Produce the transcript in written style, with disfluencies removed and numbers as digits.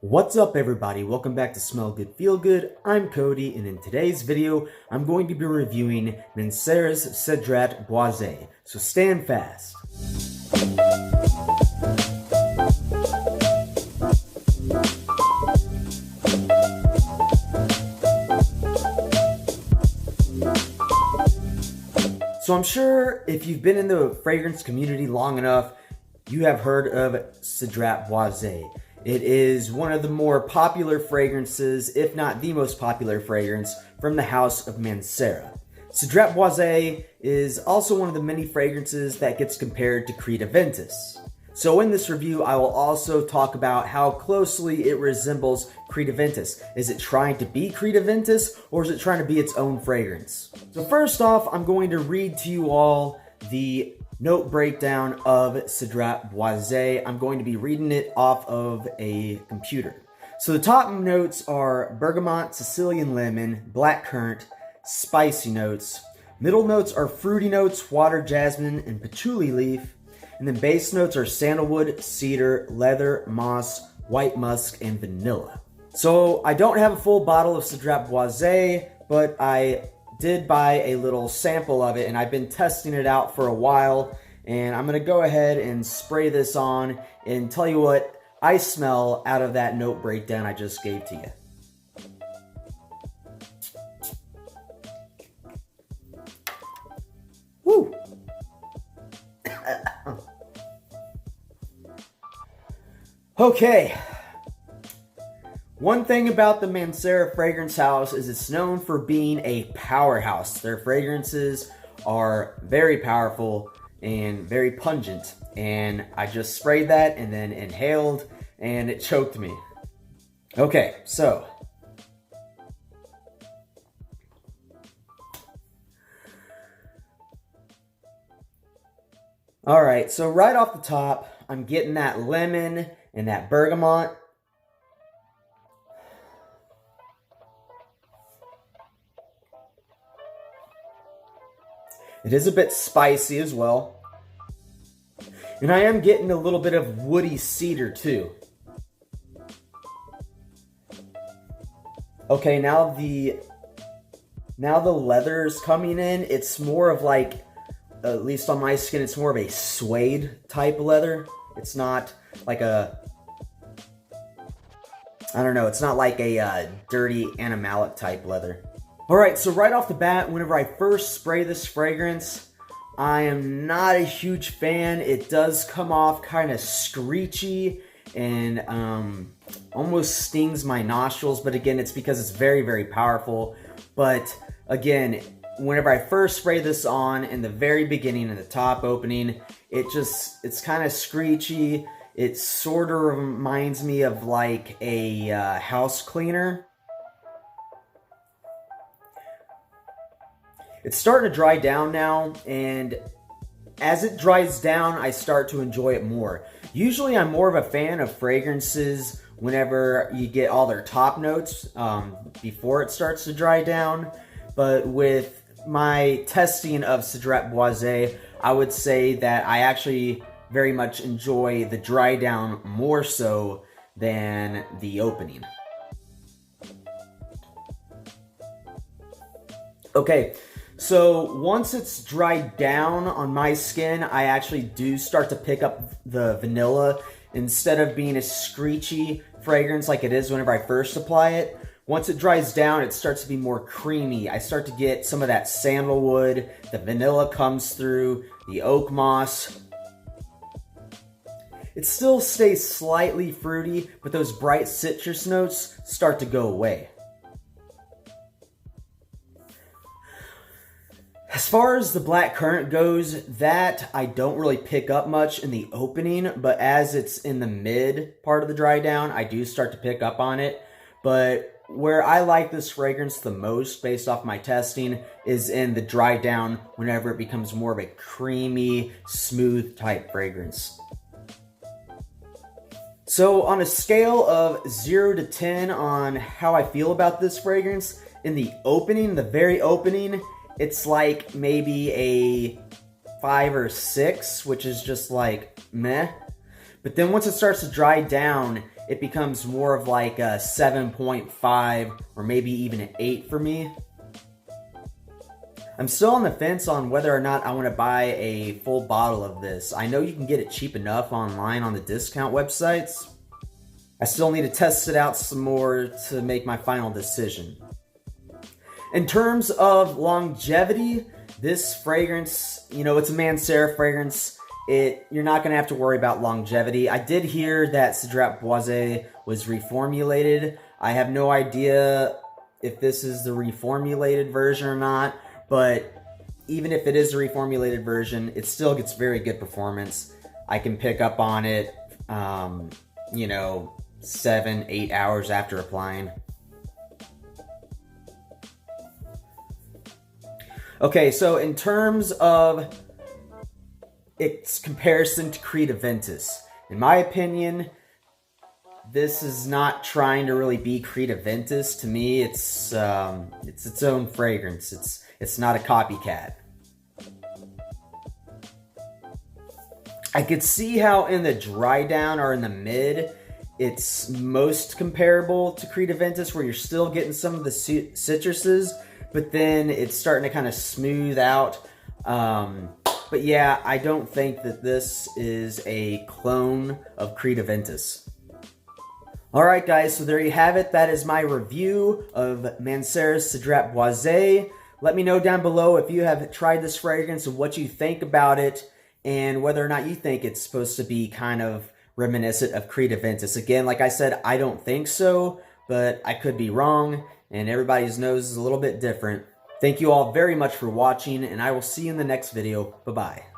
What's up everybody, welcome back to Smell Good Feel Good. I'm Cody, and in today's video, I'm going to be reviewing Mancera Cedrat Boise, so stand fast. So I'm sure if you've been in the fragrance community long enough, you have heard of Cedrat Boise. It is one of the more popular fragrances, if not the most popular fragrance, from the house of Mancera. Cedrat Boise is also one of the many fragrances that gets compared to Creed Aventus. So in this review, I will also talk about how closely it resembles Creed Aventus. Is it trying to be Creed Aventus, or is it trying to be its own fragrance? So first off, I'm going to read to you all the note breakdown of Cedrat Boise. I'm going to be reading it off of a computer. So the top notes are bergamot, Sicilian lemon, black currant, spicy notes. Middle notes are fruity notes, water, jasmine, and patchouli leaf. And then base notes are sandalwood, cedar, leather, moss, white musk, and vanilla. So I don't have a full bottle of Cedrat Boise, but I did buy a little sample of it, and I've been testing it out for a while, and I'm gonna go ahead and spray this on and tell you what I smell out of that note breakdown I just gave to you. Woo! Okay. One thing about the Mancera Fragrance House is it's known for being a powerhouse. Their fragrances are very powerful and very pungent. And I just sprayed that and then inhaled and it choked me. Okay, so. Alright, so right off the top, I'm getting that lemon and that bergamot. It is a bit spicy as well. And I am getting a little bit of woody cedar too. Okay, now the leather's coming in. It's more of like, at least on my skin, it's more of a suede type leather. It's not like a, I don't know, it's not like a dirty animalic type leather. Alright, so right off the bat, whenever I first spray this fragrance, I am not a huge fan. It does come off kind of screechy and almost stings my nostrils, but again, it's because it's very, very powerful. But again, whenever I first spray this on in the very beginning, in the top opening, it's kind of screechy. It sort of reminds me of like a house cleaner. It's starting to dry down now, and as it dries down, I start to enjoy it more. Usually I'm more of a fan of fragrances whenever you get all their top notes before it starts to dry down, but with my testing of Cedrat Boise, I would say that I actually very much enjoy the dry down more so than the opening. Okay, so once it's dried down on my skin, I actually do start to pick up the vanilla. Instead of being a screechy fragrance like it is whenever I first apply it, once it dries down, it starts to be more creamy. I start to get some of that sandalwood, the vanilla comes through, the oak moss. It still stays slightly fruity, but those bright citrus notes start to go away. As far as the black currant goes, that I don't really pick up much in the opening, but as it's in the mid part of the dry down, I do start to pick up on it. But where I like this fragrance the most, based off my testing, is in the dry down whenever it becomes more of a creamy, smooth type fragrance. So on a scale of 0 to 10 on how I feel about this fragrance, in the opening, the very opening, it's like maybe a 5 or 6, which is just like meh. But then once it starts to dry down, it becomes more of like a 7.5 or maybe even an 8 for me. I'm still on the fence on whether or not I want to buy a full bottle of this. I know you can get it cheap enough online on the discount websites. I still need to test it out some more to make my final decision. In terms of longevity, this fragrance, you know, it's a Mancera fragrance. You're not going to have to worry about longevity. I did hear that Cedrat Boise was reformulated. I have no idea if this is the reformulated version or not, but even if it is the reformulated version, it still gets very good performance. I can pick up on it, 7-8 hours after applying. Okay, so in terms of its comparison to Creed Aventus, in my opinion, this is not trying to really be Creed Aventus. To me, it's its own fragrance. It's not a copycat. I could see how in the dry down or in the mid, it's most comparable to Creed Aventus, where you're still getting some of the citruses, but then it's starting to kind of smooth out. But yeah, I don't think that this is a clone of Creed Aventus. Alright guys, so there you have it. That is my review of Mancera Cedrat Boise. Let me know down below if you have tried this fragrance and what you think about it, and whether or not you think it's supposed to be kind of reminiscent of Creed Aventus. Again, like I said, I don't think so, but I could be wrong, and everybody's nose is a little bit different. Thank you all very much for watching, and I will see you in the next video. Bye-bye.